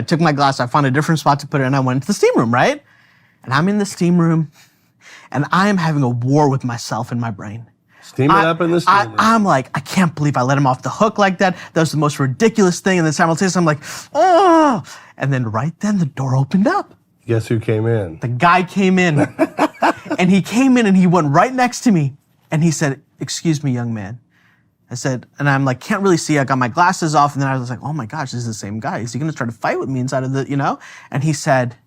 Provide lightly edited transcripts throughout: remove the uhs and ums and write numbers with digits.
I took my glass, I found a different spot to put it, and I went into the steam room, right? And I'm in the steam room, and I am having a war with myself in my brain. Steam it up in the steam room. I'm like, I can't believe I let him off the hook like that. That was the most ridiculous thing. And then simultaneously, I'm like, oh. And then right then, the door opened up. Guess who came in? The guy came in. And he came in and he went right next to me. And he said, excuse me, young man. I said, and I'm like, can't really see. I got my glasses off. And then I was like, oh my gosh, this is the same guy. Is he going to try to fight with me inside of the, you know? And he said,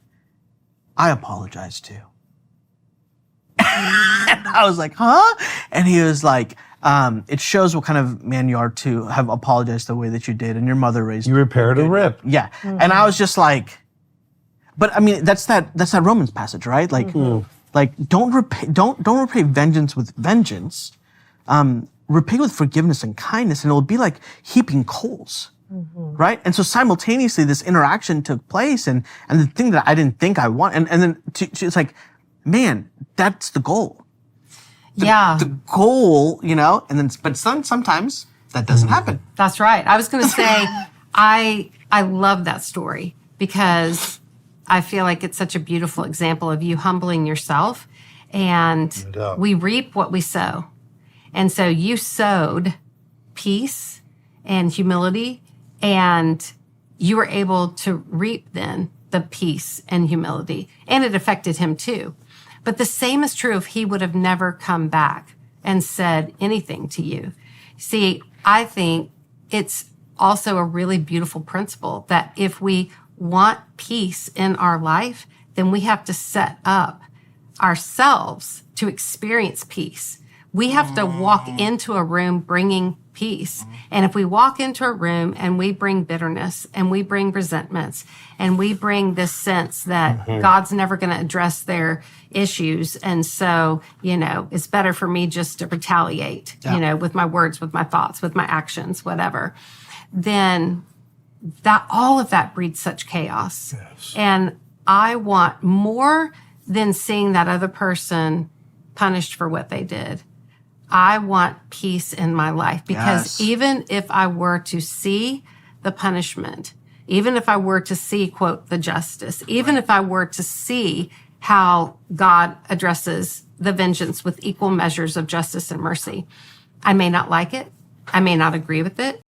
I apologize too. And I was like, huh? And he was like, it shows what kind of man you are to have apologized the way that you did, and your mother raised you. You repaired a rip. Yeah. Mm-hmm. And I was just like, but I mean, that's that Romans passage, right? Like, like don't repay vengeance with vengeance. Repay with forgiveness and kindness, and it'll be like heaping coals. Right? And so simultaneously this interaction took place, and the thing that I didn't think I want, and then it's like, man, that's the goal. The goal, you know, and then, but sometimes that doesn't happen. That's right. I was going to say, I love that story because I feel like it's such a beautiful example of you humbling yourself, and we reap what we sow. And so you sowed peace and humility, and you were able to reap then the peace and humility, and it affected him too. But the same is true if he would have never come back and said anything to you. See, I think it's also a really beautiful principle that if we want peace in our life, then we have to set up ourselves to experience peace. We have to walk into a room bringing peace. And if we walk into a room and we bring bitterness and we bring resentments and we bring this sense that God's never going to address their issues, and so, you know, it's better for me just to retaliate, you know, with my words, with my thoughts, with my actions, whatever, then that all of that breeds such chaos. Yes. And I want more than seeing that other person punished for what they did. I want peace in my life, because even if I were to see the punishment, even if I were to see, quote, the justice, even if I were to see how God addresses the vengeance with equal measures of justice and mercy, I may not like it. I may not agree with it.